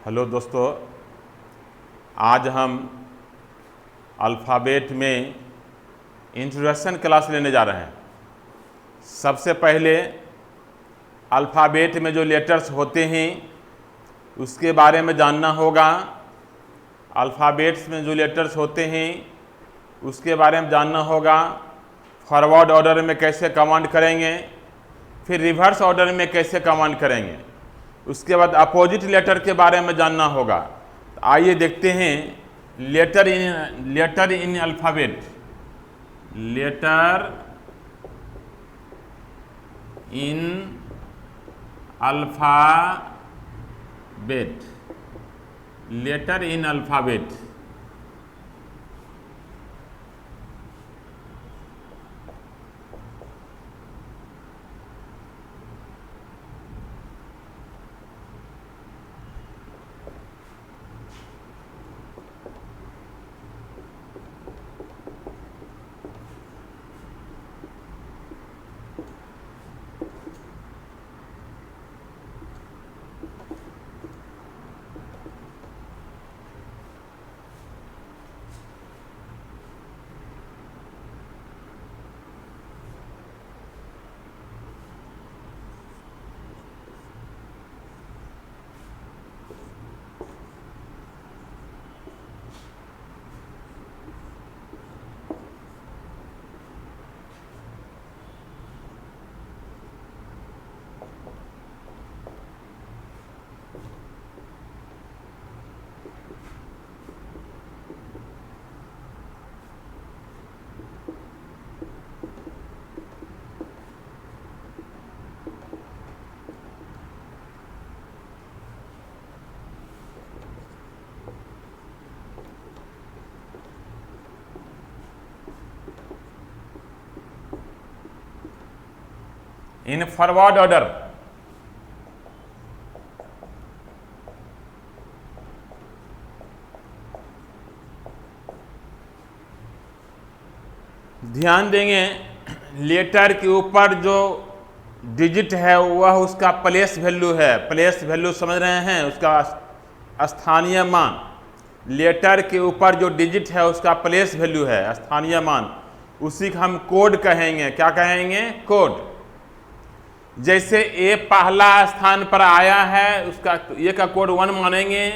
Hello दोस्तों, आज हम अल्फ़ाबेट में इंट्रोडक्शन क्लास लेने जा रहे हैं। सबसे पहले अल्फ़ाबेट में जो लेटर्स होते हैं उसके बारे में जानना होगा। अल्फ़ाबेट्स में जो लेटर्स होते हैं उसके बारे में जानना होगा। फॉरवर्ड ऑर्डर में कैसे कमांड करेंगे, फिर रिवर्स ऑर्डर में कैसे कमांड करेंगे, उसके बाद अपोजिट लेटर के बारे में जानना होगा। तो आइए देखते हैं letter in alphabet. Letter in alphabet, letter in alphabet. In forward order, ध्यान देंगे लेटर के ऊपर जो डिजिट है वह उसका प्लेस वैल्यू है। प्लेस वैल्यू समझ रहे हैं, उसका स्थानीय मान। लेटर के ऊपर जो डिजिट है उसका प्लेस वैल्यू है, स्थानीय मान। उसी को हम कोड कहेंगे। क्या कहेंगे? कोड। जैसे ए पहला स्थान पर आया है, उसका ए का कोड 1 मानेंगे।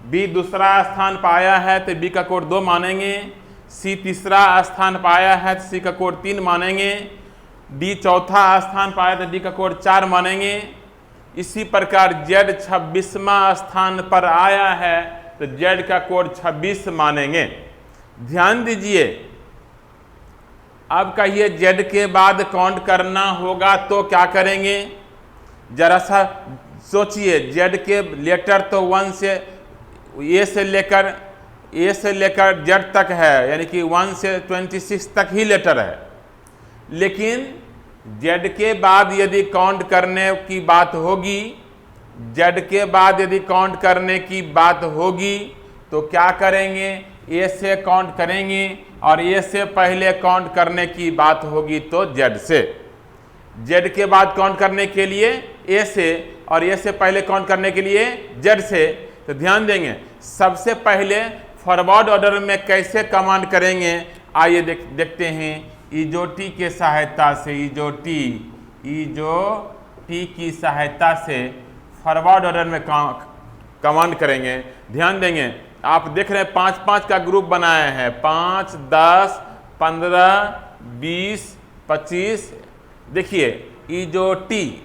बी दूसरा स्थान पर आया है तो बी का कोड 2 मानेंगे। सी तीसरा स्थान पर आया है तो सी का कोड 3 मानेंगे। डी चौथा स्थान पर आया तो डी का कोड 4 मानेंगे। इसी प्रकार जेड 26वां स्थान पर आया है तो जेड का कोड 26 मानेंगे। ध्यान दीजिए, अब कहिए जेड के बाद काउंट करना होगा तो क्या करेंगे? जरा सा सोचिए। जेड के लेटर तो 1 से ए से लेकर जेड तक है, यानी कि 1 से 26 तक ही लेटर है। लेकिन जेड के बाद यदि काउंट करने की बात होगी, जेड के बाद यदि काउंट करने की बात होगी तो क्या करेंगे? ए से काउंट करेंगे, और ए से पहले काउंट करने की बात होगी तो जेड से। जेड के बाद काउंट करने के लिए ए से, और ए से पहले काउंट करने के लिए जेड से। तो ध्यान देंगे, सबसे पहले फॉरवर्ड ऑर्डर में कैसे कमांड करेंगे। आइए देखते हैं। इजोटी के सहायता से, इजोटी की सहायता से फॉरवर्ड ऑर्डर में कमांड करेंगे। ध्यान देंगे, आप देख रहे हैं 5-5 का ग्रुप बनाए हैं। 5, 10, 15, 20, 25। देखिए इजोटी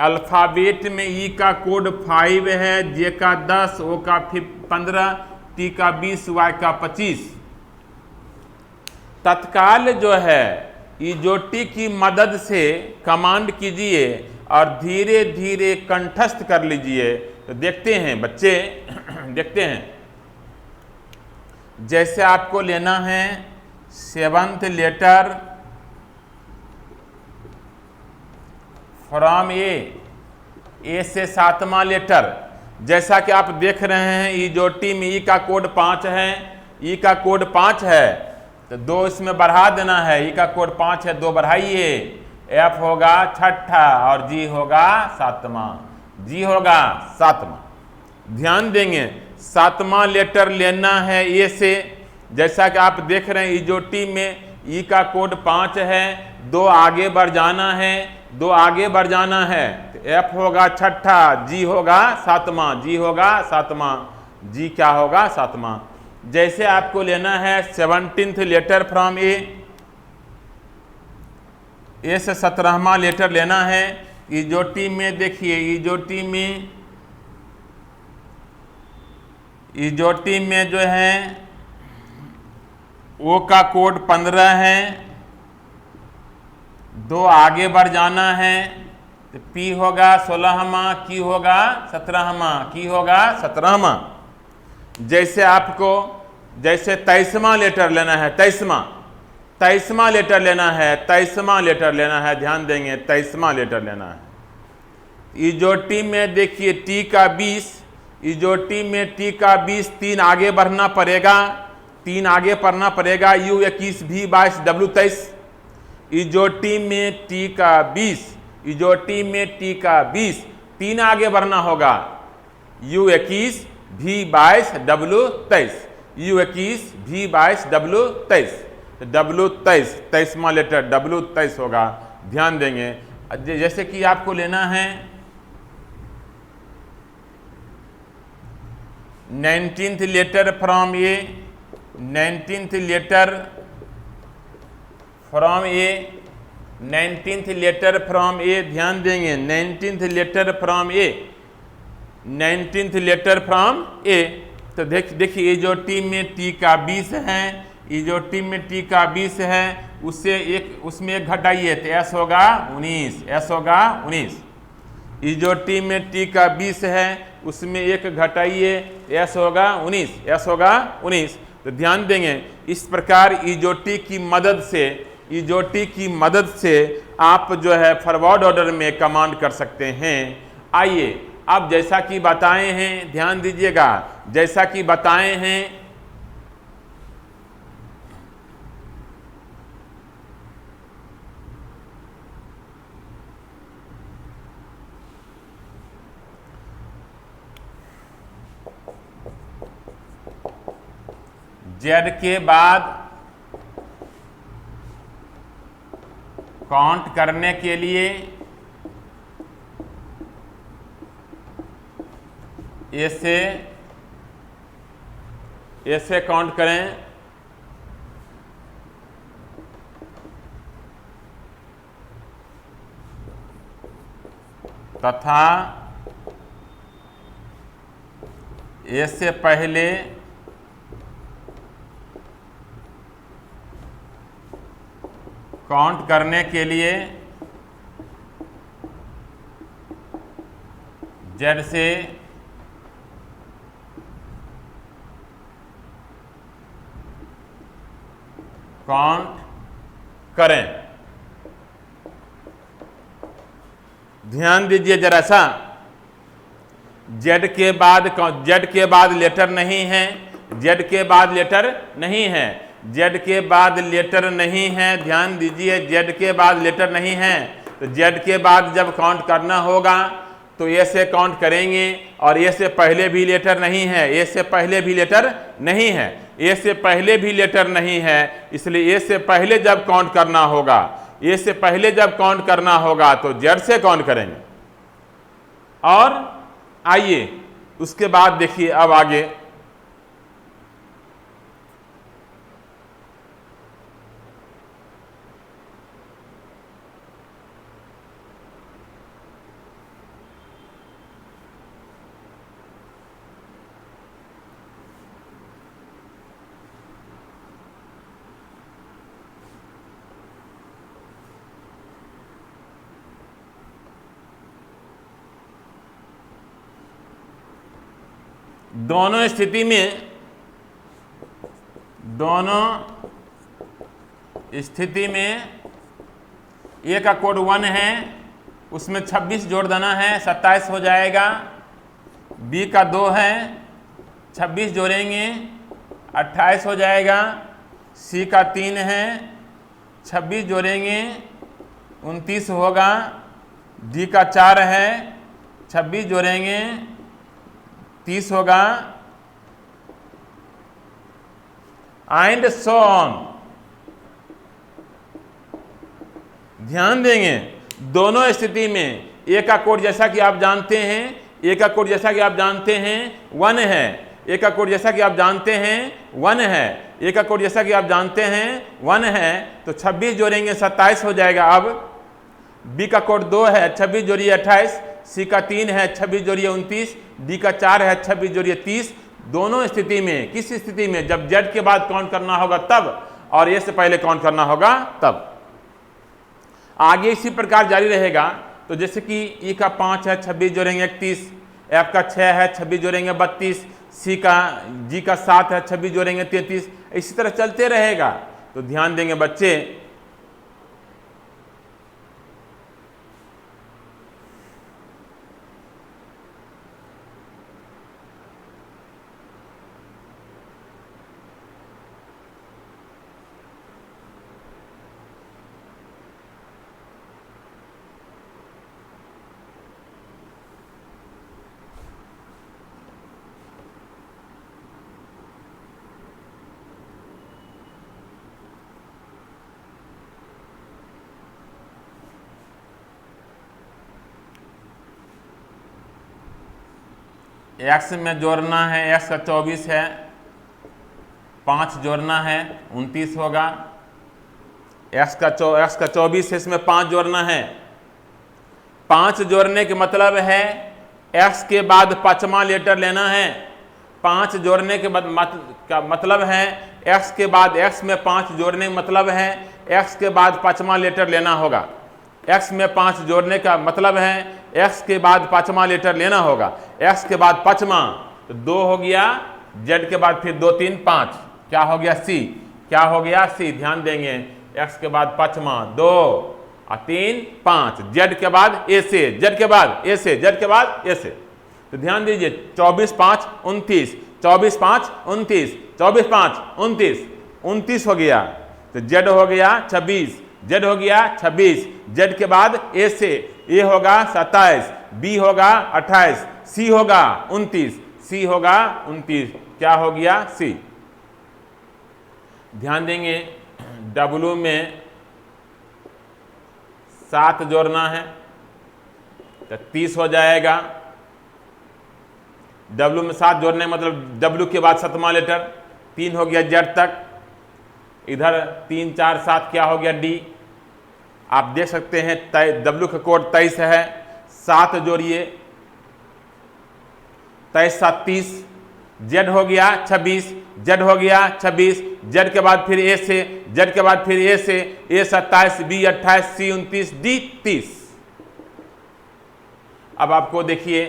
अल्फ़ाबेट में ई का कोड 5 है, जे का 10, ओ का 15, टी का 20, वाई का 25। तत्काल जो है इजोटी की मदद से कमांड कीजिए और धीरे धीरे कंठस्थ कर लीजिए। तो देखते हैं बच्चे, देखते हैं। जैसे आपको लेना है 7th लेटर फ्रॉम ए से 7वां लेटर। जैसा कि आप देख रहे हैं इजोटी में ई का कोड 5 है, ई का कोड 5 है तो 2 इसमें बढ़ा देना है। ई का कोड 5 है, 2 बढ़ाइए, एफ होगा 6ठा और जी होगा 7वां, जी होगा 7वां। ध्यान देंगे, सातवां लेटर लेना है ए से। जैसा कि आप देख रहे हैं इजोटी में ई का कोड 5 है, 2 आगे बढ़ जाना है, 2 आगे बढ़ जाना है, तो एफ होगा छठा, जी होगा सातवां, जी होगा सातवां, जी क्या होगा सातवां। जैसे आपको लेना है 17th लेटर फ्रॉम ए से 17वां लेटर लेना है। इजोटी में देखिए, इजोटी में जो है ओ का कोड 15 है, 2 आगे बढ़ जाना है, तो पी होगा 16वां, की होगा 17वां, की होगा 17वां। जैसे आपको जैसे 23वां लेटर लेना है, 23वां लेटर लेना है, 23वां लेटर लेना है, ध्यान देंगे 23वां लेटर लेना है। इजोटी में देखिए टी का 20, इजोटी में टी का 20, 3 आगे बढ़ना पड़ेगा, 3 आगे पढ़ना पड़ेगा, यू 21 भी 22 डब्ल्यू 23। इजोटी में टी का 20, इजोटी में टी का 20, 3 आगे बढ़ना होगा, यू 21 भी 22 डब्ल्यू 23, यू 21 भी 22 डब्ल्यू 23, डब्ल्यू 23 23वां लेटर डब्ल्यू 23 होगा, ध्यान देंगे। जैसे कि आपको लेना है 19th letter from A, 19th letter from A, 19th letter from A, ध्यान देंगे 19th letter from A, 19th letter from A. तो देखिए इजोटी में टी का 20 है, इजोटी में टी का 20 है, उसमें एक घटाइए तो एस होगा 19, एस होगा 19। इजोटी में टी का 20 है, उसमें एक घटाइए, एस होगा 19, एस होगा 19। तो ध्यान देंगे इस प्रकार इजोटी की मदद से आप जो है फॉरवर्ड ऑर्डर में कमांड कर सकते हैं। आइए अब जैसा कि बताए हैं, ध्यान दीजिएगा, जैसा कि बताए हैं जेड के बाद काउंट करने के लिए ऐसे काउंट करें, तथा ऐसे पहले काउंट करने के लिए जेड से काउंट करें। ध्यान दीजिए जरा सा, जेड के बाद लेटर नहीं है, जेड के बाद लेटर नहीं है, जेड के बाद लेटर नहीं है, ध्यान दीजिए जेड के बाद लेटर नहीं है। तो जेड के बाद जब काउंट करना होगा तो ए से काउंट करेंगे, और ए से पहले भी लेटर नहीं है, ए से पहले भी लेटर नहीं है, ए से पहले भी लेटर नहीं है, इसलिए ए से पहले जब काउंट करना होगा, ए से पहले जब काउंट करना होगा तो जेड से काउंट करेंगे। और आइए उसके बाद देखिए अब आगे दोनों स्थिति में ए का कोड 1 है, उसमें 26 जोड़ देना है, 27 हो जाएगा। बी का 2 है, 26 जोड़ेंगे 28 हो जाएगा। सी का 3 है, 26 जोड़ेंगे 29 होगा। डी का 4 है, 26 जोड़ेंगे 30 होगा, एंड सो ऑन। ध्यान देंगे दोनों स्थिति में ए का कोड जैसा कि आप जानते हैं, ए का कोड जैसा कि आप जानते हैं 1 है, ए का कोड जैसा कि आप जानते हैं 1 है, ए का कोड जैसा कि आप जानते हैं 1 है, तो 26 जोड़ेंगे 27 हो जाएगा। अब बी का कोड 2 है, 26 जोड़िए 28, सी का 3 है, 26 जोड़िए 29, डी का 4 है, 26 जोड़िए 30। दोनों स्थिति में, किस स्थिति में? जब जेड के बाद काउंट करना होगा तब, और ए से पहले काउंट करना होगा तब। आगे इसी प्रकार जारी रहेगा। तो जैसे कि ई का 5 है, 26 जोड़ेंगे 31, एफ का 6 है, 26 जोड़ेंगे 32, जी का 7 है, 26 जोड़ेंगे 33, इसी तरह चलते रहेगा। तो ध्यान देंगे बच्चे, एक्स में जोड़ना है, एक्स का 24 है, 5 जोड़ना है 29 होगा। एक्स का 24 है, इसमें 5 जोड़ना है। 5 जोड़ने के मतलब है एक्स के बाद 5वां लेटर लेना है। 5 जोड़ने के का मतलब है एक्स के बाद, एक्स में 5 जोड़ने का मतलब है एक्स के बाद 5वां लेटर लेना होगा। एक्स में 5 जोड़ने का मतलब है एक्स के बाद 5वां लेटर लेना होगा। एक्स के बाद 5वां तो 2 हो गया, जेड के बाद फिर 2 3 5, क्या हो गया? सी। क्या हो गया? सी। ध्यान देंगे, एक्स के बाद 5वां 2 और 3 5, जेड के बाद ए से, जेड के बाद ए से, जेड के बाद ए से। तो ध्यान दीजिए 24 5 29, 24 5 29, 24 5 29, 29 हो गया। तो जेड हो गया 26, जेड हो गया 26, जेड के बाद ए से, ए होगा 27, बी होगा 28, सी होगा 29, सी होगा 29, क्या हो गया? सी। ध्यान देंगे डब्लू में 7 जोड़ना है तो 30 हो जाएगा। डब्लू में 7 जोड़ने मतलब डब्लू के बाद 7वां लेटर, 3 हो गया जेड तक, इधर 3 4 7 क्या हो गया? डी। आप देख सकते हैं डब्लू का कोड 23 है, 7 जोड़िए 23 7 30, जेड हो गया 26, जेड हो गया 26, जेड के बाद फिर ए से, जेड के बाद फिर ए से, ए 27, बी 28, सी 29, डी 30। अब आपको देखिए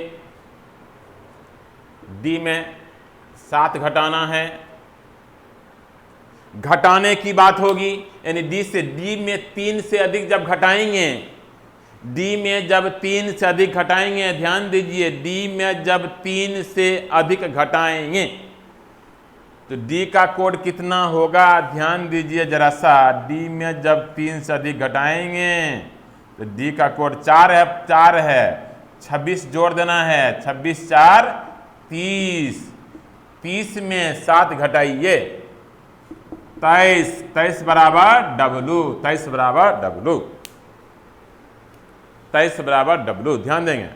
डी में 7 घटाना है, घटाने की बात होगी, यानी डी से, डी में 3 से अधिक जब घटाएंगे, डी में जब 3 से अधिक घटाएंगे, ध्यान दीजिए डी में जब 3 से अधिक घटाएंगे तो डी का कोड कितना होगा? ध्यान दीजिए जरा सा, डी में जब 3 से अधिक घटाएंगे तो डी का कोड 4 है, 26 जोड़ देना है, 26 4 30, 30 में 7 घटाइए 23, 23 बराबर डब्लू, 23 बराबर डब्लू, 23 बराबर डब्लू। ध्यान देंगे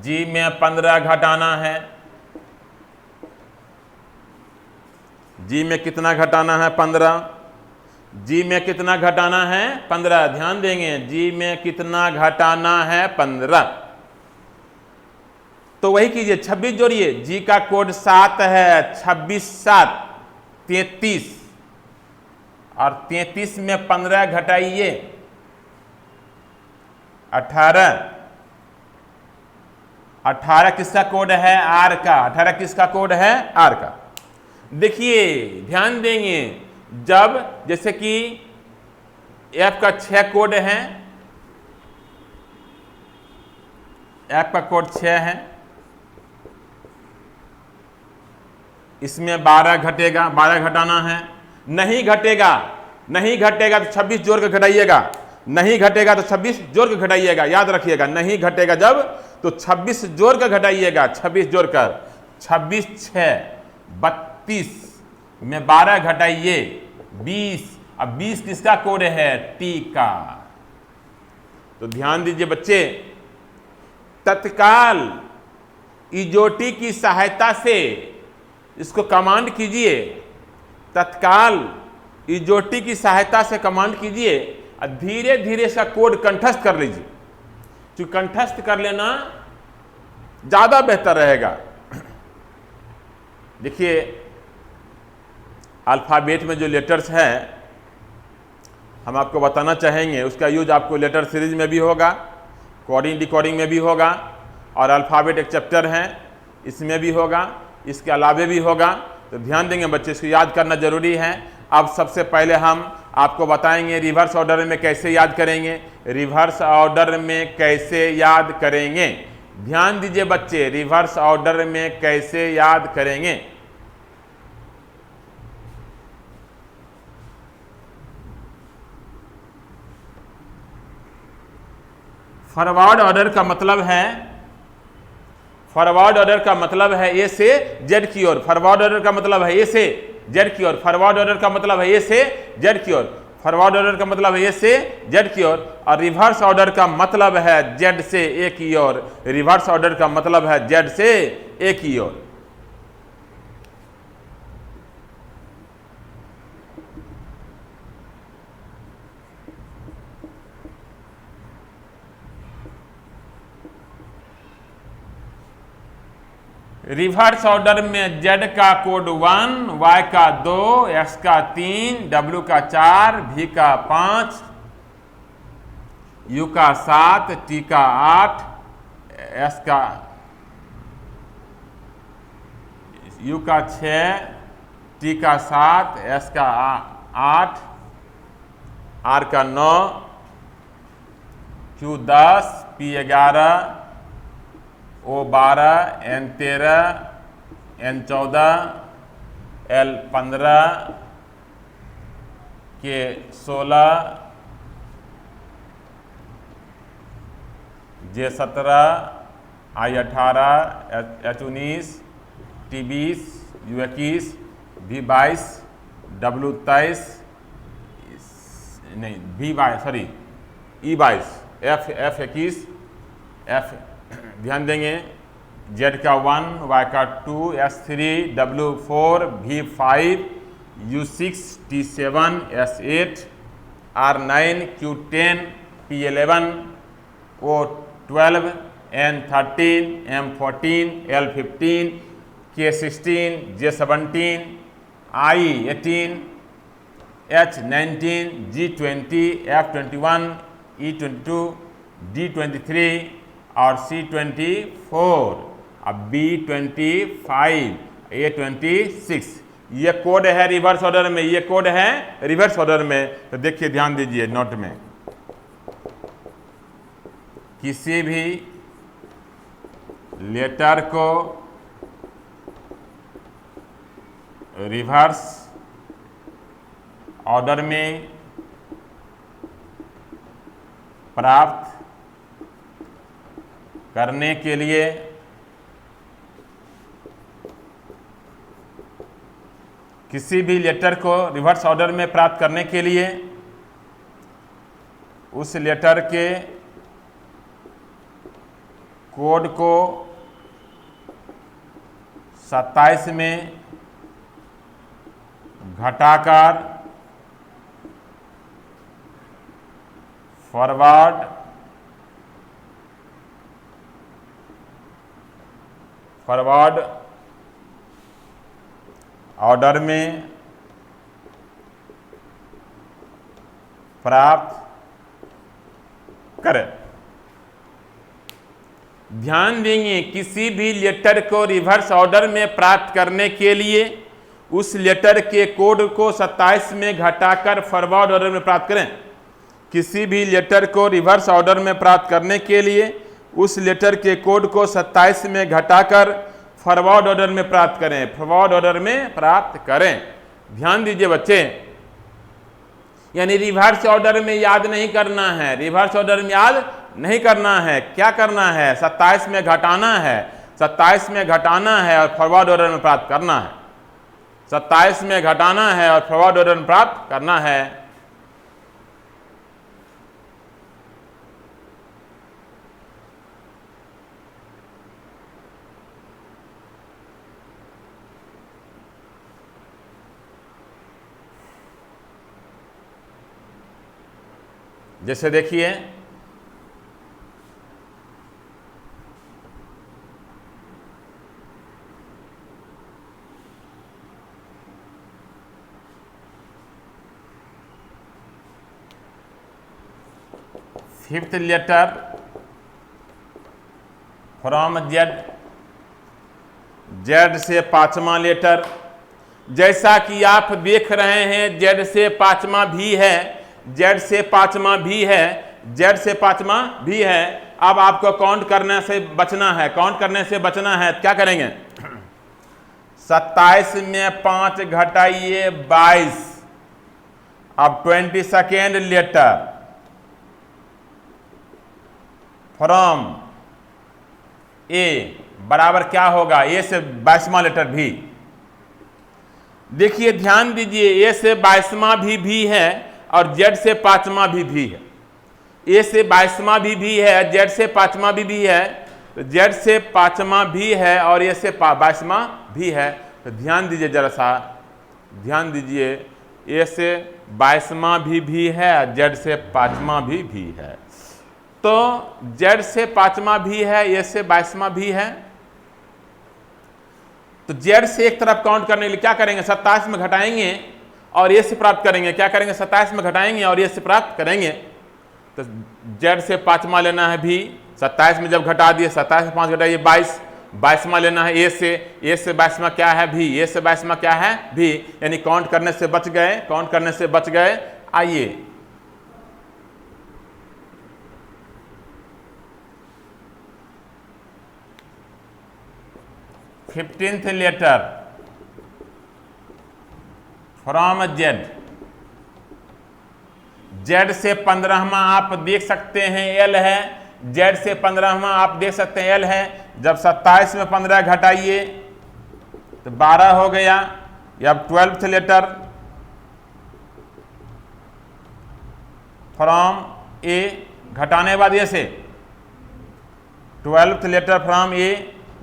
जी में 15 घटाना है, जी में कितना घटाना है? 15। जी में कितना घटाना है? 15। ध्यान देंगे जी में कितना घटाना है? 15। तो वही कीजिए, 26 जोड़िए, जी का कोड 7 है, 26 7 33, और 33 में 15 घटाइए 18। 18 किसका कोड है? आर का। 18 किसका कोड है? आर का। देखिए ध्यान देंगे, जब जैसे कि एफ का 6 कोड है, एफ का कोड 6 है, इसमें 12 घटेगा, 12 घटाना है। नहीं घटेगा, नहीं घटेगा तो 26 जोड़ के घटाइएगा, नहीं घटेगा तो 26 जोड़ के घटाइएगा, याद रखिएगा। नहीं घटेगा जब, तो 26 जोड़ कर घटाइएगा, 26 जोड़ कर, 26 6 32 में 12 घटाइए 20। अब 20 किसका कोड है? टी का। तो ध्यान दीजिए बच्चे, तत्काल इजोटी की सहायता से इसको कमांड कीजिए, तत्काल इजोटी की सहायता से कमांड कीजिए और धीरे धीरे इसका कोड कंठस्थ कर लीजिए। क्योंकि कंठस्थ कर लेना ज्यादा बेहतर रहेगा। देखिए अल्फाबेट में जो लेटर्स हैं हम आपको बताना चाहेंगे, उसका यूज आपको लेटर सीरीज में भी होगा, कोडिंग डिकोडिंग में भी होगा, और अल्फ़ाबेट एक चैप्टर है इसमें भी होगा, इसके अलावे भी होगा। तो ध्यान देंगे बच्चे, इसको याद करना जरूरी है। अब सबसे पहले हम आपको बताएंगे रिवर्स ऑर्डर में कैसे याद करेंगे। रिवर्स ऑर्डर में कैसे याद करेंगे, ध्यान दीजिए बच्चे, रिवर्स ऑर्डर में कैसे याद करेंगे। फॉरवर्ड ऑर्डर का मतलब है, फॉरवर्ड ऑर्डर का मतलब है ए से जेड की ओर। फॉरवर्ड ऑर्डर का मतलब है ए से जेड की ओर। फॉरवर्ड ऑर्डर का मतलब है ए से जेड की ओर। फॉरवर्ड ऑर्डर का मतलब है ए से जेड की ओर। और रिवर्स ऑर्डर का मतलब है जेड से ए की ओर। रिवर्स ऑर्डर का मतलब है जेड से ए की ओर। रिवर्स ऑर्डर में Z का कोड 1, Y का 2, X का 3, W का 4, V का 5, U का 7, T का 8, S का U का 6, T का 7, S का 8, R का 9, Q 10, P 11, O 12, N 13, N 14, L 15, K 16, J 17, I 18, H 19, T 20, U 21, V 22, W 23, नहीं V 22 sorry E 22, F 21, F ध्यान देंगे, Z का 1, Y का 2, S 3, W 4, V 5, U 6, T 7, S 8, R 9, Q 10, P 11, O 12, N 13, M 14, L 15, K 16, J 17, I 18, H 19, G 20, F 21, E 22, D 23 और C 24, अब B 25, A 26। ये code है reverse order में, ये कोड है रिवर्स ऑर्डर में। तो देखिए ध्यान दीजिए नोट में, किसी भी लेटर को रिवर्स ऑर्डर में प्राप्त करने के लिए किसी भी लेटर को रिवर्स ऑर्डर में प्राप्त करने के लिए उस लेटर के कोड को 27 में घटाकर फॉरवर्ड ऑर्डर में प्राप्त करें। ध्यान देंगे, किसी भी लेटर को रिवर्स ऑर्डर में प्राप्त करने के लिए उस लेटर के कोड को 27 में घटाकर फॉरवर्ड ऑर्डर में प्राप्त करें। किसी भी लेटर को रिवर्स ऑर्डर में प्राप्त करने के लिए उस लेटर के कोड को 27 में घटाकर फॉरवर्ड ऑर्डर में प्राप्त करें, फॉरवर्ड ऑर्डर में प्राप्त करें। ध्यान दीजिए बच्चे, यानी रिवर्स ऑर्डर में याद नहीं करना है, रिवर्स ऑर्डर में याद नहीं करना है, क्या करना है, 27 में घटाना है, 27 में घटाना है और फॉरवर्ड ऑर्डर में प्राप्त करना है, 27 में घटाना है और फॉरवर्ड ऑर्डर में प्राप्त करना है। जैसे देखिए fifth letter from Z, Z से पांचवा लेटर। जैसा कि आप देख रहे हैं जेड से पांचवा भी है, जेड से पांचवा भी है, जेड से पांचवा भी है। अब आपको काउंट करने से बचना है, काउंट करने से बचना है, क्या करेंगे, 27 में 5 घटाइए 22। अब 22nd लेटर फ्रॉम ए बराबर क्या होगा, ए से 22वां लेटर भी। देखिए ध्यान दीजिए, ए से 22वां भी है और जेड से पांचवा भी है। ए से 22वां भी है, जेड से पांचवा भी है, तो जेड से पांचवा भी है और ए से 22वां भी है। तो ध्यान दीजिए, जरा सा ध्यान दीजिए, ए से 22वां भी है, जेड से पांचवा भी है। तो जेड से पांचवा भी है, ए से 22वां भी है। तो जेड से एक तरफ काउंट करने के लिए क्या करेंगे, 27 में घटाएंगे और ए से प्राप्त करेंगे। क्या करेंगे, 27 में घटाएंगे और ए से प्राप्त करेंगे। तो जेड से पांचवा लेना है भी, 27 में जब घटा दिए, 27 में 5 घटाइए 22, 22वां लेना है ए से 22वां क्या है भी, ए से 22वां क्या है भी, यानी काउंट करने से बच गए, काउंट करने से बच गए। आइए fifteenth letter from Z, Z से 15वां आप देख सकते हैं एल है, जेड से 15वां आप देख सकते हैं एल है। जब 27 में 15 घटाइए तो 12 हो गया। अब 12th लेटर फ्रॉम ए, घटाने के बाद ए से 12th लेटर फ्रॉम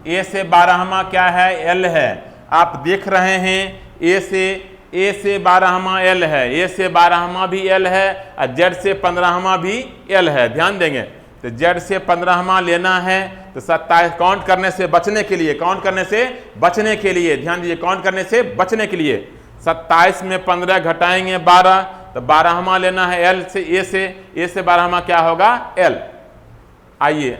ए से 12वां क्या है, एल है। आप देख रहे हैं ए से 12वां एल है, ए से 12वां भी एल है और जेड से 15वां भी एल है। ध्यान देंगे, तो जेड से 15वां लेना है। तो 27 काउंट करने से बचने के लिए, काउंट करने से बचने के लिए, ध्यान दीजिए, काउंट करने से बचने के लिए 27 में 15 घटाएंगे 12, तो 12वां लेना है एल से, ए से 12वां क्या होगा, एल। आइए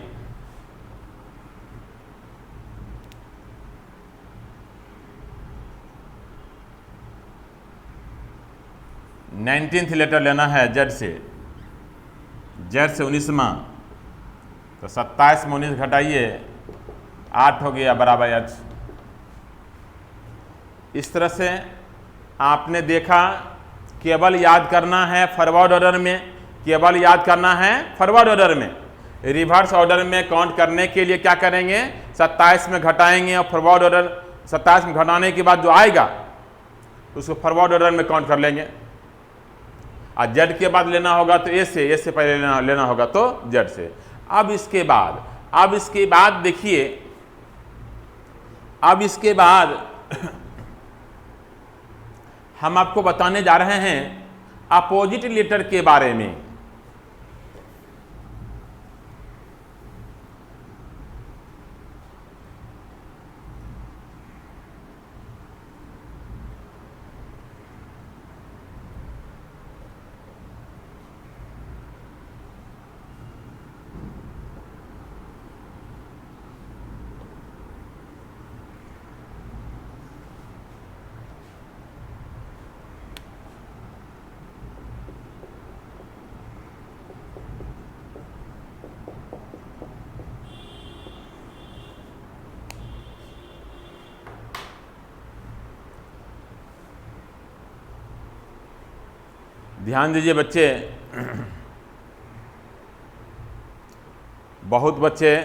नाइनटीन्थ लेटर लेना है जेड से 19वां। तो 27 में 19 घटाइए 8 हो गया बराबर एच। इस तरह से आपने देखा, केवल याद करना है फॉरवर्ड ऑर्डर में, केवल याद करना है फॉरवर्ड ऑर्डर में। रिवर्स ऑर्डर में काउंट करने के लिए क्या करेंगे, 27 में घटाएंगे और फॉरवर्ड ऑर्डर 27 में घटाने के बाद जो आएगा उसको फॉरवर्ड ऑर्डर में काउंट कर लेंगे। और जेड के बाद लेना होगा तो ए से पहले लेना होगा तो जेड से। अब इसके बाद देखिए, अब इसके बाद हम आपको बताने जा रहे हैं अपोजिट लेटर के बारे में। ध्यान दीजिए बच्चे, बहुत बच्चे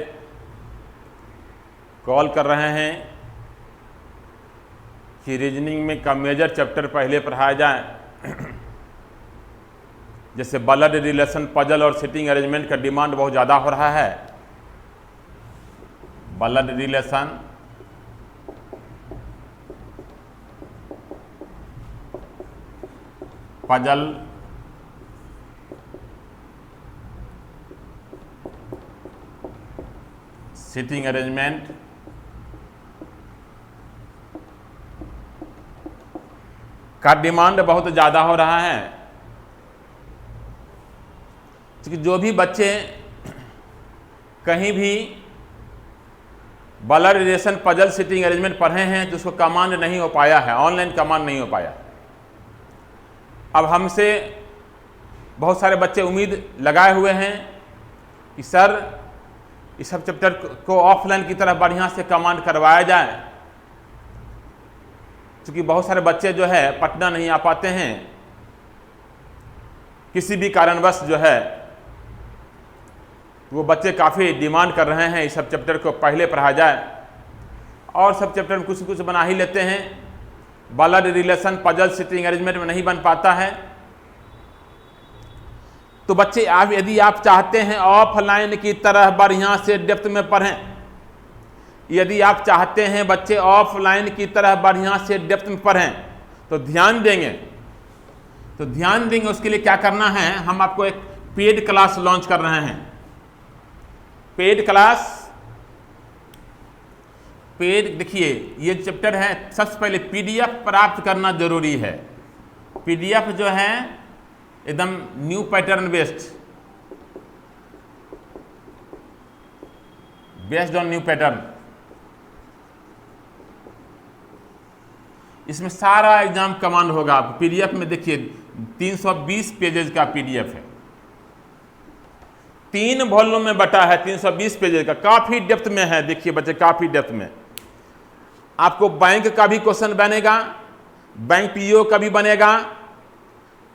कॉल कर रहे हैं कि रीजनिंग में का मेजर चैप्टर पहले पढ़ाया जाए। जैसे ब्लड रिलेशन, पजल और सिटिंग अरेंजमेंट का डिमांड बहुत ज़्यादा हो रहा है। Blood relation, puzzle, sitting arrangement, का डिमांड बहुत ज़्यादा हो रहा है। क्योंकि जो भी बच्चे कहीं भी blood relation, puzzle, sitting arrangement पढ़े हैं, जिसको कमांड नहीं हो पाया है, ऑनलाइन कमांड नहीं हो पाया। अब हमसे बहुत सारे बच्चे उम्मीद लगाए हुए हैं कि सर इस सब चैप्टर को ऑफलाइन की तरफ बढ़िया से कमांड करवाया जाए। क्योंकि बहुत सारे बच्चे जो है पटना नहीं आ पाते हैं, किसी भी कारणवश जो है वो बच्चे काफ़ी डिमांड कर रहे हैं इस सब चैप्टर को पहले पढ़ा जाए। और सब चैप्टर में कुछ कुछ बना ही लेते हैं, blood relation, puzzle, sitting arrangement में नहीं बन पाता है। तो बच्चे आप यदि आप चाहते हैं ऑफलाइन की तरह बढ़िया से डेप्थ में पढ़ें, यदि आप चाहते हैं बच्चे ऑफलाइन की तरह बढ़िया से डेप्थ में पढ़ें, तो ध्यान देंगे उसके लिए क्या करना है। हम आपको एक पेड क्लास लॉन्च कर रहे हैं। पेड क्लास, देखिए ये चैप्टर है, सबसे पहले पीडीएफ प्राप्त करना जरूरी है। पीडीएफ जो है एकदम new pattern based on new pattern. इसमें सारा एग्जाम कमांड होगा। पीडीएफ में देखिए 320 पेजेज का पीडीएफ है, 3 वॉल्यूम में बटा है, 320 पेजेज का, काफी डेप्थ में है। देखिए बच्चे, काफी डेप्थ में आपको बैंक का भी क्वेश्चन बनेगा, बैंक पीओ का भी बनेगा,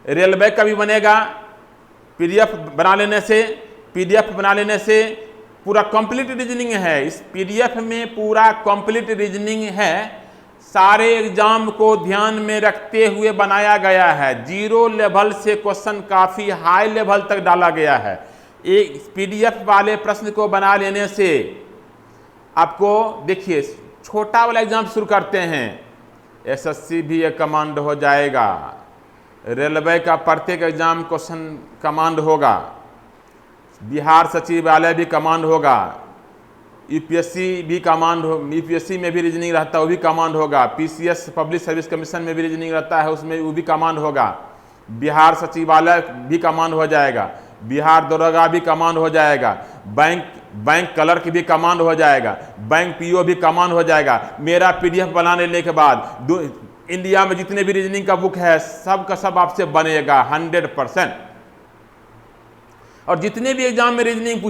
रेलवे का भी बनेगा। पीडीएफ बना लेने से पूरा कंप्लीट रीजनिंग है। इस पीडीएफ में पूरा कंप्लीट रीजनिंग है, सारे एग्जाम को ध्यान में रखते हुए बनाया गया है। 0 लेवल से क्वेश्चन काफी हाई लेवल तक डाला गया है। एक पीडीएफ वाले प्रश्न को बना लेने से आपको, देखिए छोटा वाला एग्जाम शुरू करते हैं, एसएससी भी एक कमांड हो जाएगा, रेलवे का प्रत्येक एग्जाम क्वेश्चन कमांड होगा, बिहार सचिवालय भी कमांड होगा, यूपीएससी भी कमांड हो, यूपीएससी में भी रीजनिंग रहता है वो भी कमांड होगा, पीसीएस पब्लिक सर्विस कमीशन में भी रीजनिंग रहता है उसमें वो भी कमांड होगा, बिहार सचिवालय भी कमांड हो जाएगा, बिहार दरोगा भी कमांड हो जाएगा, बैंक क्लर्क भी कमांड हो जाएगा, बैंक पीओ भी कमांड हो जाएगा। मेरा पीडीएफ बना लेने के बाद इंडिया में जितने भी रीजनिंग का बुक है सब का सब आपसे बनेगा 100%। और जितने भी एग्जाम में रीजनिंग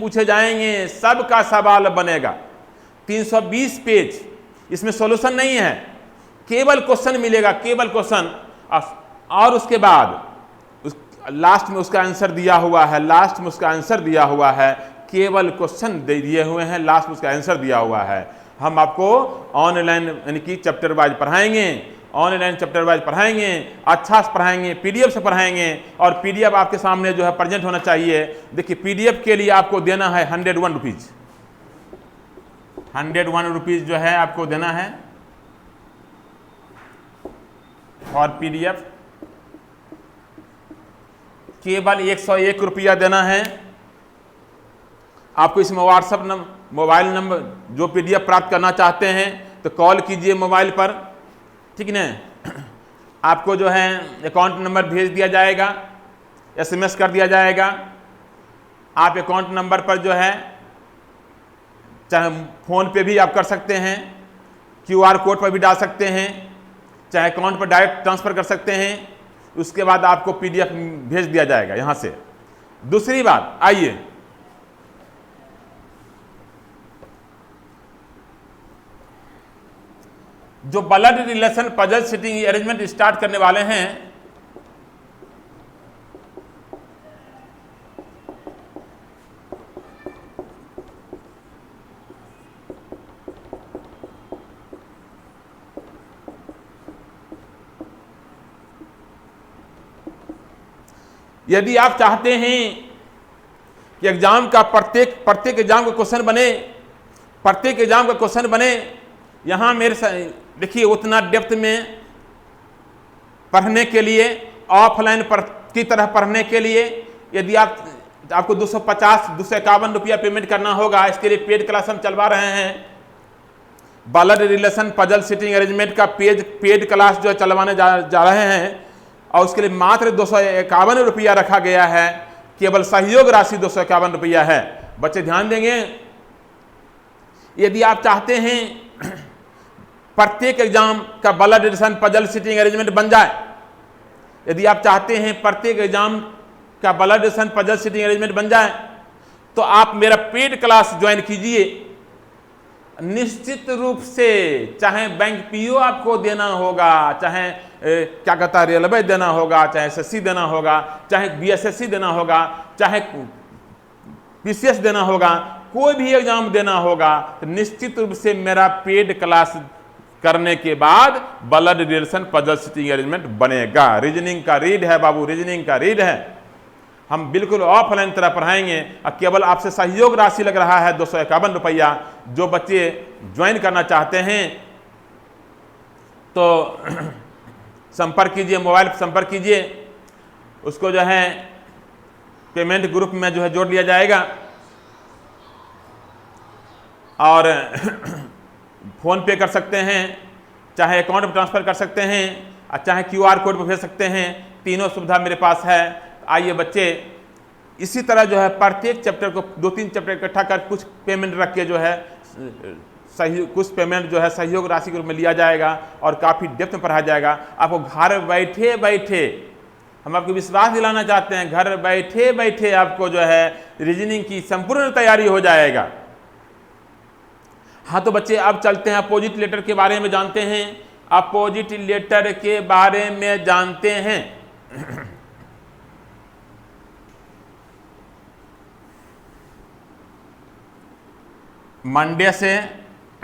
पूछे जाएंगे सब का सवाल बनेगा। 320 पेज, इसमें सॉल्यूशन नहीं है, केवल क्वेश्चन मिलेगा, केवल क्वेश्चन। और उसके बाद लास्ट में उसका आंसर दिया हुआ है, केवल क्वेश्चन दे दिए हुए हैं, लास्ट में उसका आंसर दिया हुआ है। हम आपको ऑनलाइन यानी कि चैप्टर वाइज पढ़ाएंगे, अच्छा से पढ़ाएंगे, पीडीएफ से पढ़ाएंगे। और पीडीएफ आपके सामने जो है प्रेजेंट होना चाहिए। देखिए पीडीएफ के लिए आपको देना है 101 रुपीज, 101 रुपीज जो है आपको देना है और पीडीएफ केवल 101 रुपया देना है आपको। इसमें व्हाट्सएप मोबाइल नंबर, जो पीडीएफ प्राप्त करना चाहते हैं तो कॉल कीजिए मोबाइल पर, ठीक है ना। आपको जो है अकाउंट नंबर भेज दिया जाएगा, एसएमएस कर दिया जाएगा। आप अकाउंट नंबर पर जो है चाहे फ़ोन पे भी आप कर सकते हैं, क्यूआर कोड पर भी डाल सकते हैं, चाहे अकाउंट पर डायरेक्ट ट्रांसफ़र कर सकते हैं। उसके बाद आपको पीडीएफ भेज दिया जाएगा यहाँ से। दूसरी बात, आइए जो blood relation, puzzle, sitting arrangement start करने वाले हैं, यदि आप चाहते हैं कि एग्जाम का प्रत्येक एग्जाम का क्वेश्चन बने, प्रत्येक एग्जाम का क्वेश्चन बने, यहां मेरे देखिए उतना डेप्थ में पढ़ने के लिए, ऑफलाइन की तरह पढ़ने के लिए यदि आपको 251 रुपया पेमेंट करना होगा, इसके लिए पेड क्लास हम चलवा रहे हैं। Blood relation puzzle sitting arrangement का पेड क्लास जो चलवाने जा रहे हैं, और उसके लिए मात्र 251 रुपया रखा गया है। केवल सहयोग राशि 251 रुपया है। बच्चे ध्यान देंगे, यदि आप चाहते हैं प्रत्येक एग्जाम का blood relation puzzle sitting arrangement बन जाए, यदि आप चाहते हैं प्रत्येक एग्जाम का blood relation puzzle sitting arrangement बन जाए, तो आप मेरा पेड क्लास ज्वाइन कीजिए। निश्चित रूप से चाहे बैंक पीओ आपको देना होगा, चाहे क्या कहता है रेलवे देना होगा, चाहे एसएससी देना होगा, चाहे बीएसएससी देना होगा, चाहे पीसीएस देना होगा, कोई भी एग्जाम देना होगा, तो निश्चित रूप से मेरा पेड क्लास करने के बाद blood relation puzzle sitting arrangement बनेगा। रीजनिंग का रीड है बाबू, रीजनिंग का रीड है, हम बिल्कुल ऑफलाइन तरह पढ़ाएंगे। और केवल आपसे सहयोग राशि लग रहा है 251 रुपया। जो बच्चे ज्वाइन करना चाहते हैं तो संपर्क कीजिए, मोबाइल पर संपर्क कीजिए, उसको जो है पेमेंट ग्रुप में जो है जोड़ लिया जाएगा, और फोन पे कर सकते हैं, चाहे अकाउंट में ट्रांसफर कर सकते हैं, और चाहे क्यूआर कोड पर भेज सकते हैं। तीनों सुविधा मेरे पास है। आइए बच्चे, इसी तरह जो है प्रत्येक चैप्टर को 2-3 चैप्टर इकट्ठा कर कुछ पेमेंट रख के जो है कुछ पेमेंट जो है सहयोग राशि के रूप में लिया जाएगा, और काफ़ी डेप्थ में पढ़ाया जाएगा। आपको घर बैठे बैठे, हम आपको विश्वास दिलाना चाहते हैं, घर बैठे बैठे आपको जो है रीजनिंग की संपूर्ण तैयारी हो जाएगा। हाँ तो बच्चे, अब चलते हैं अपोजिट लेटर के बारे में जानते हैं। अपोजिट लेटर के बारे में जानते हैं। मंडे से,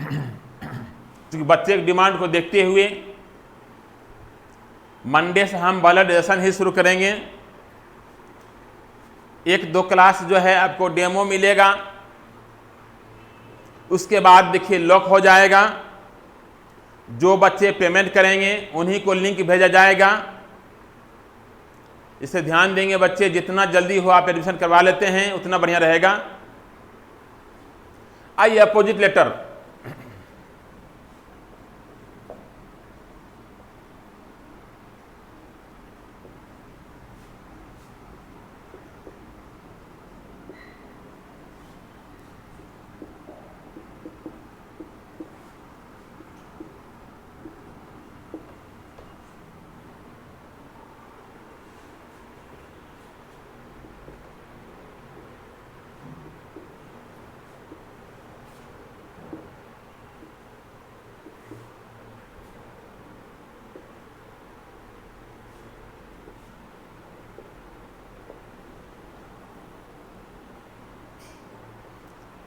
क्योंकि बच्चे की डिमांड को देखते हुए मंडे से हम ब्लड रिलेशन ही शुरू करेंगे। 1-2 क्लास जो है आपको डेमो मिलेगा, उसके बाद देखिए लॉक हो जाएगा। जो बच्चे पेमेंट करेंगे उन्हीं को लिंक भेजा जाएगा। इसे ध्यान देंगे बच्चे, जितना जल्दी हो आप एडमिशन करवा लेते हैं उतना बढ़िया रहेगा। आइए अपोजिट लेटर।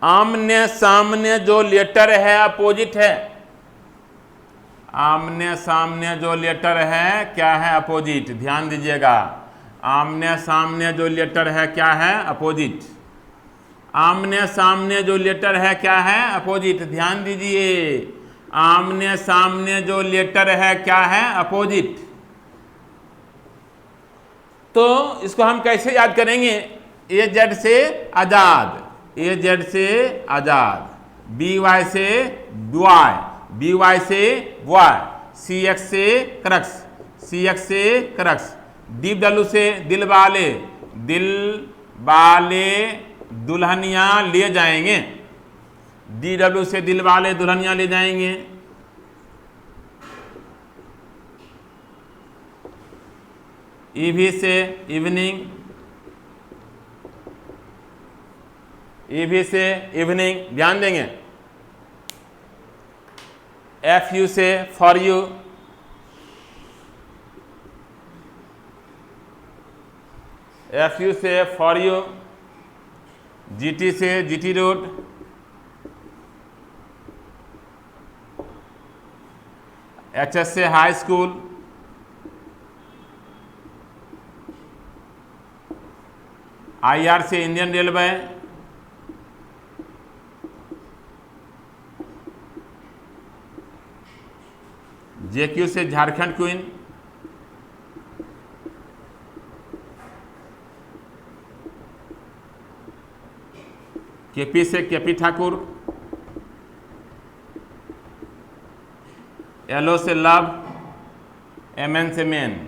आमने सामने जो लेटर है अपोजिट है। आमने सामने जो लेटर है क्या है? अपोजिट। ध्यान दीजिएगा, आमने सामने जो लेटर है क्या है? अपोजिट। आमने सामने जो लेटर है क्या है? अपोजिट। ध्यान दीजिए, आमने सामने जो लेटर है क्या है? अपोजिट। तो इसको हम कैसे याद करेंगे? ए जेड से आजाद, ए जेड से आजाद, बी वाई से बॉय, बी वाई से बॉय, सी एक्स से क्रक्स, सी एक्स से क्रक्स, डी डब्ल्यू से दिल वाले, दिल वाले दुल्हनिया ले जाएंगे, डी डब्ल्यू से दिल वाले दुल्हनिया ले जाएंगे। ईवी से इवनिंग, ईवी से इवनिंग, ध्यान देंगे। एफ यू से फॉर यू, एफ यू से फॉर यू, जीटी से जीटी रोड, एच एस से हाई स्कूल, IR से इंडियन रेलवे, JQ से झारखंड क्वीन, KP से KP ठाकुर, LO से लव, MN से मेन।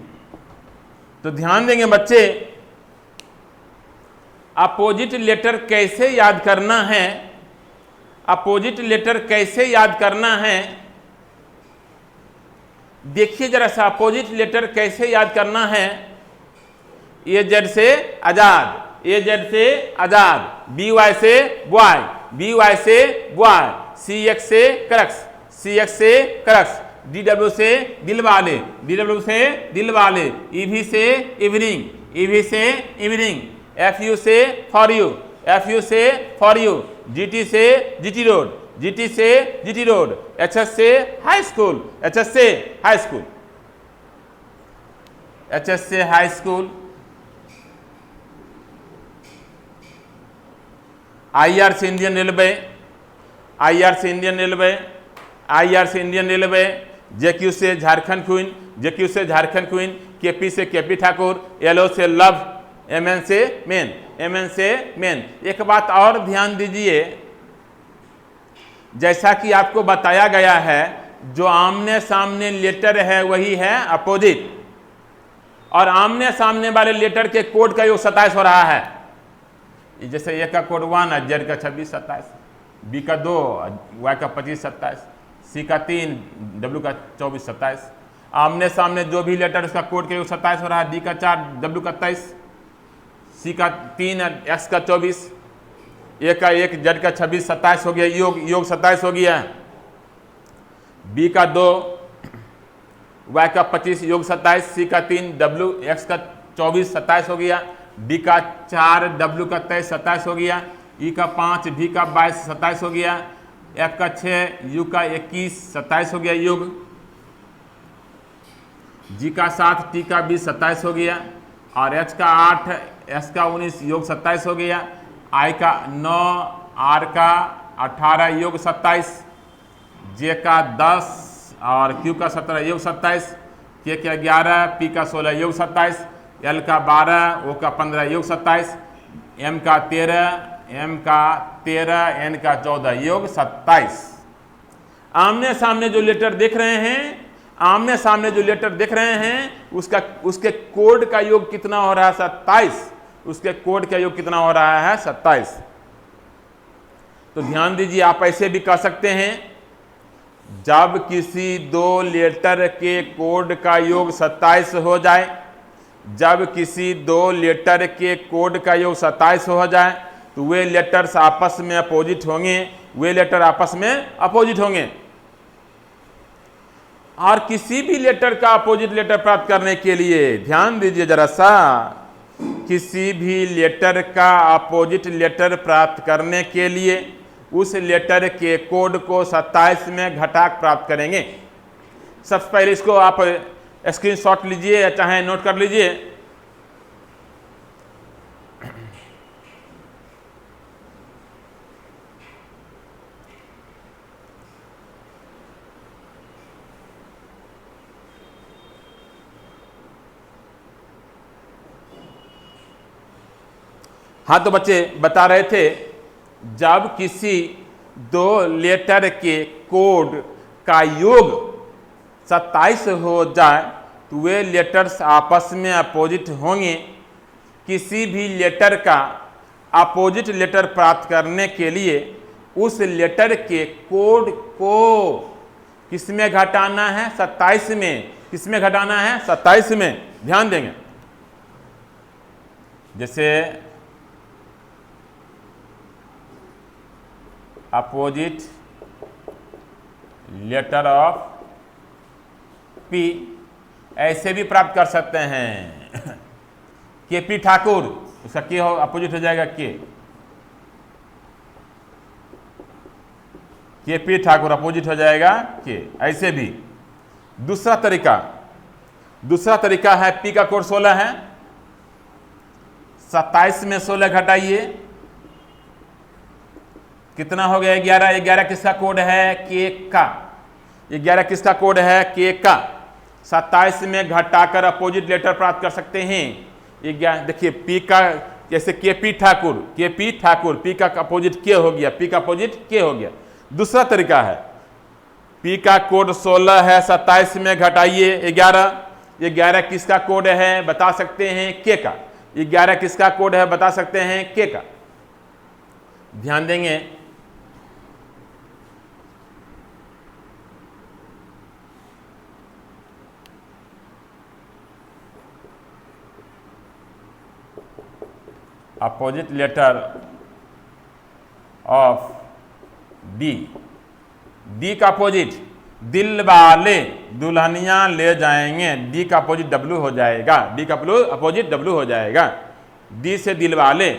तो ध्यान देंगे बच्चे, अपोजिट लेटर कैसे याद करना है, अपोजिट लेटर कैसे याद करना है, देखिए जरा सा अपोजिट लेटर कैसे याद करना है। AZ से आजाद, AZ से आजाद, BY से बॉय, BY से बॉय, CX से क्रक्स, CX से क्रक्स, DW से दिलवाले, DW से दिलवाले, EV से इवनिंग, EV से इवनिंग, FU से फॉर यू, FU से फॉर यू, GT से GT रोड, GT से GT रोड, HS से हाई स्कूल, HS से हाई स्कूल, HS से हाई स्कूल, IR से इंडियन रेलवे, IR से इंडियन रेलवे, IR से इंडियन रेलवे, JQ से झारखंड क्वीन, JQ से झारखंड क्वीन, KP से KP ठाकुर, LO से लव, MN से मेन, MN से मेन। एक बात और ध्यान दीजिए, जैसा कि आपको बताया गया है, जो आमने सामने लेटर है वही है अपोजिट, और आमने सामने वाले लेटर के कोड का योग 27 हो रहा है। जैसे A का कोड 1 है, Z का 26 27, B का 2, Y का 25 27, C का 3, W का 24 27। आमने सामने जो भी लेटर उसका कोड के योग 27 हो रहा है। D का 4, W का 23, C का 3, X का 24, A का 1, Z का 26 27 हो गया, योग 27 हो गया। B का 2, Y का 25 योग 27, C का 3, W X का 24 27 हो गया, D का 4, W का 23 27 हो गया, E का 5, V का 22 27 हो गया, F का 6, U का 21 27 हो गया योग, G का 7, T का 20 27 हो गया, और H का 8, S का 19 योग 27 हो गया, I का 9, R का 18 योग 27, J का 10 और Q का 17 योग 27, K का 11, P का 16 योग 27, L का 12, O का 15 योग 27, M का 13, N का 14 योग 27। आमने सामने जो लेटर देख रहे हैं, आमने सामने जो लेटर देख रहे हैं, उसके कोड का योग कितना हो रहा है? 27। उसके कोड का योग कितना हो रहा है? 27। तो ध्यान दीजिए, आप ऐसे भी कह सकते हैं, जब किसी दो लेटर के कोड का योग 27 हो जाए, जब किसी दो लेटर के कोड का योग 27 हो जाए, तो वे लेटर्स आपस में अपोजिट होंगे, वे लेटर आपस में अपोजिट होंगे। और किसी भी लेटर का अपोजिट लेटर प्राप्त करने के लिए ध्यान दीजिए जरा सा, किसी भी लेटर का अपोजिट लेटर प्राप्त करने के लिए उस लेटर के कोड को 27 में घटा प्राप्त करेंगे। सबसे पहले इसको आप स्क्रीनशॉट लीजिए या चाहे नोट कर लीजिए। हाँ, तो बच्चे बता रहे थे, जब किसी दो लेटर के कोड का योग 27 हो जाए तो वे लेटर्स आपस में अपोजिट होंगे। किसी भी लेटर का अपोजिट लेटर प्राप्त करने के लिए उस लेटर के कोड को किस में घटाना है? 27 में। किस में घटाना है? 27 में। ध्यान देंगे, जैसे अपोजिट लेटर ऑफ P ऐसे भी प्राप्त कर सकते हैं। KP ठाकुर, उसका के हो अपोजिट हो जाएगा के। KP ठाकुर अपोजिट हो जाएगा के। ऐसे भी दूसरा तरीका है, P का कोड 16 है, 27 में 16 घटाइए, कितना हो गया 11। 11 किसका कोड है? के का। 11 किसका कोड है? के का। 27 में घटाकर अपोजिट लेटर प्राप्त कर सकते हैं। ये देखिए पी का, जैसे के पी ठाकुर, पी का अपोजिट के हो गया, पी का अपोजिट के हो गया। दूसरा तरीका है, पी का कोड 16 है, 27 में घटाइए 11। 11 किसका कोड है? बता सकते हैं के का। 11 किसका कोड है? बता सकते हैं के का। ध्यान देंगे, अपोजिट लेटर ऑफ डी का अपोजिट दिल वाले दुल्हनिया ले जाएंगे, डी का अपोजिट डब्लू हो जाएगा, डी का अपोजिट डब्लू हो जाएगा। डी से दिल वाले,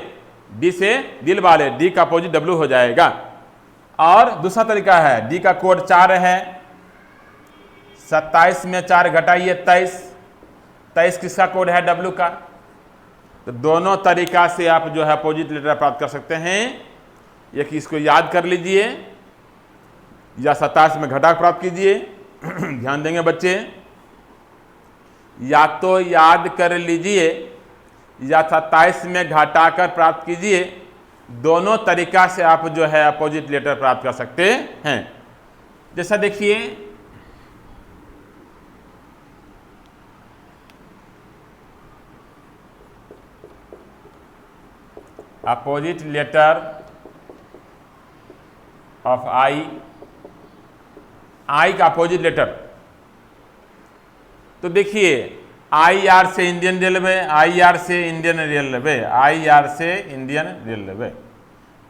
डी से दिल वाले, डी का अपोजिट डब्लू हो जाएगा। और दूसरा तरीका है, डी का कोड 4 है, 27 में 4 घटाइए 23। 23 किसका कोड है? डब्लू का। तो दोनों तरीका से आप जो है अपोजिट लेटर प्राप्त कर सकते हैं। एक इसको याद कर लीजिए या 27 में घटा प्राप्त कीजिए। ध्यान देंगे बच्चे, या तो याद कर लीजिए या 27 में घटाकर प्राप्त कीजिए। दोनों तरीका से आप जो है अपोजिट लेटर प्राप्त कर सकते हैं। जैसा देखिए, अपोजिट लेटर ऑफ आई का अपोजिट लेटर, तो देखिए IR से इंडियन रेलवे, IR से इंडियन रेलवे, IR से इंडियन रेलवे,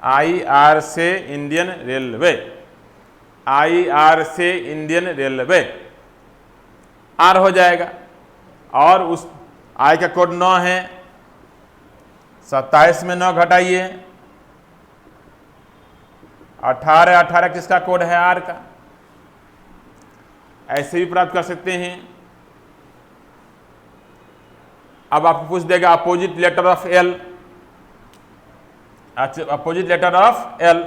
IR से इंडियन रेलवे, IR से इंडियन रेलवे, आर हो जाएगा। और उस आई का कोड 9 है, 27 में 9 घटाइए 18। 18 किसका कोड है? आर का। ऐसे भी प्राप्त कर सकते हैं। अब आपको पूछ देगा opposite letter of L. Opposite letter of L,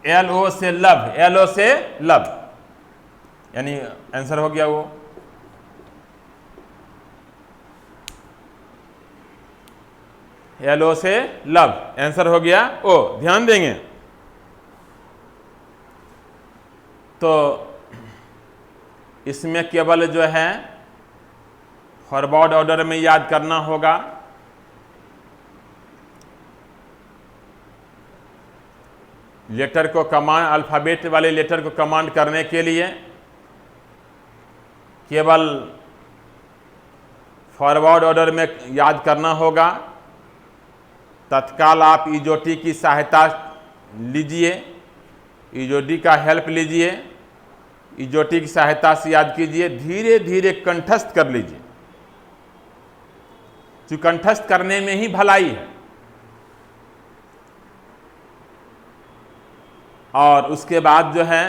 LO से लव, LO से लव, यानी आंसर हो गया वो। LO से लव, आंसर हो गया ओ। ध्यान देंगे तो इसमें केवल जो है फॉरवर्ड ऑर्डर में याद करना होगा। लेटर को कमांड, अल्फाबेट वाले लेटर को कमांड करने के लिए केवल फॉरवर्ड ऑर्डर में याद करना होगा। तत्काल आप ईजोटी की सहायता लीजिए, ईजोटी का हेल्प लीजिए, ईजोटी की सहायता से याद कीजिए, धीरे धीरे कंठस्थ कर लीजिए, क्योंकि कंठस्थ करने में ही भलाई है। और उसके बाद जो है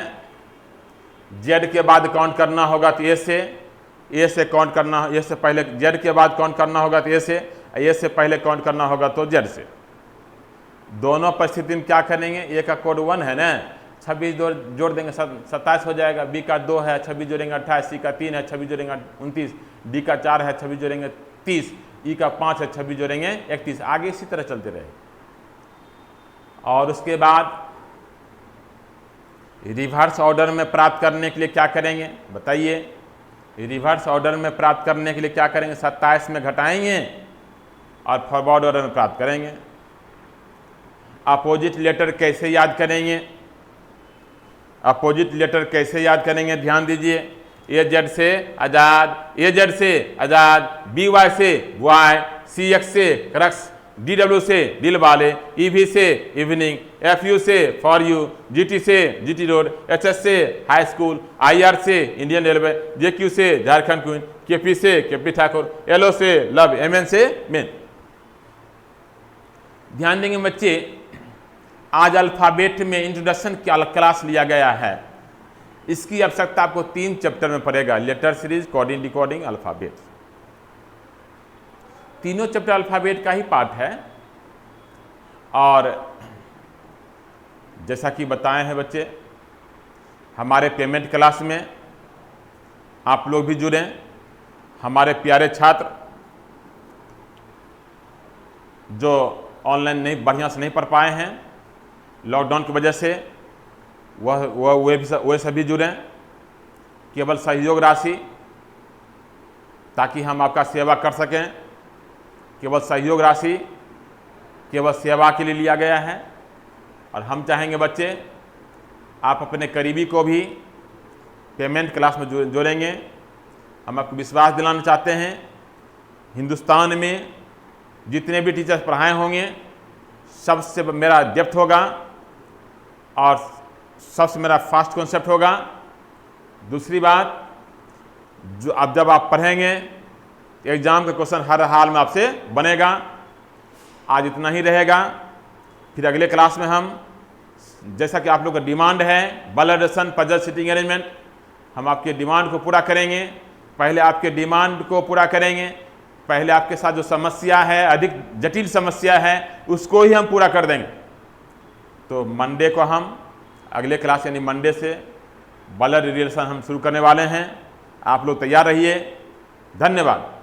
जेड के बाद काउंट करना होगा तो ए से काउंट करना, ए से पहले जेड के बाद काउंट करना होगा तो ए से पहले काउंट करना होगा तो जेड से। दोनों परिस्थिति में क्या करेंगे? ए का कोड 1 है ना, 26 जोड़ देंगे 27 हो जाएगा। बी का 2 है, 26 जोड़ेंगे 28। सी का 3 है, 26 जोड़ेंगे 29। डी का 4 है, 26 जोड़ेंगे 30। ई का 5 है, 26 जोड़ेंगे 31। आगे इसी तरह चलते रहे। और उसके बाद रिवर्स ऑर्डर में प्राप्त करने के लिए क्या करेंगे बताइए? रिवर्स ऑर्डर में प्राप्त करने के लिए क्या करेंगे? 27 में घटाएंगे और फॉरवर्ड ऑर्डर में प्राप्त करेंगे। अपोजिट लेटर कैसे याद करेंगे? अपोजिट लेटर कैसे याद करेंगे? ध्यान दीजिए, ए जेड से आजाद, ए जेड से आजाद, बी वाई से वाई, सी एक्स से क्रक्स, डी डब्ल्यू से दिल वाले, ई वी से इवनिंग, एफ यू से फॉर यू, जी टी से जीटी रोड, एच एस से हाई स्कूल, आई आर से इंडियन रेलवे, जे क्यू से झारखंड क्वीन, के पी से केपी ठाकुर, एल ओ से लव, एम एन से मेन। ध्यान देंगे बच्चे, आज अल्फाबेट में इंट्रोडक्शन क्लास लिया गया है। इसकी आवश्यकता आपको 3 चैप्टर में पड़ेगा, letter series, coding, decoding, alphabet. तीनों चैप्टर अल्फ़ाबेट का ही पार्ट है। और जैसा कि बताए हैं बच्चे, हमारे पेमेंट क्लास में आप लोग भी जुड़ें। हमारे प्यारे छात्र जो ऑनलाइन नहीं बढ़िया से नहीं पढ़ पाए हैं लॉकडाउन की वजह से, वे सभी जुड़ें। केवल सहयोग राशि, ताकि हम आपका सेवा कर सकें। केवल सहयोग राशि केवल सेवा के लिए लिया गया है। और हम चाहेंगे बच्चे आप अपने करीबी को भी पेमेंट क्लास में जोड़ेंगे। हम आपको विश्वास दिलाना चाहते हैं, हिंदुस्तान में जितने भी टीचर्स पढ़ाए होंगे सबसे मेरा डेप्थ होगा और सबसे मेरा फास्ट कॉन्सेप्ट होगा। दूसरी बात, जो अब जब आप पढ़ेंगे एग्ज़ाम का क्वेश्चन हर हाल में आपसे बनेगा। आज इतना ही रहेगा। फिर अगले क्लास में हम, जैसा कि आप लोग का डिमांड है, बल एडिशन, पजल, सिटिंग अरेंजमेंट, हम आपके डिमांड को पूरा करेंगे। पहले आपके डिमांड को पूरा करेंगे, पहले आपके साथ जो समस्या है, अधिक जटिल समस्या है, उसको ही हम पूरा कर देंगे। तो मंडे को हम अगले क्लास यानी मंडे से बल रिलेशन हम शुरू करने वाले हैं। आप लोग तैयार रहिए। धन्यवाद।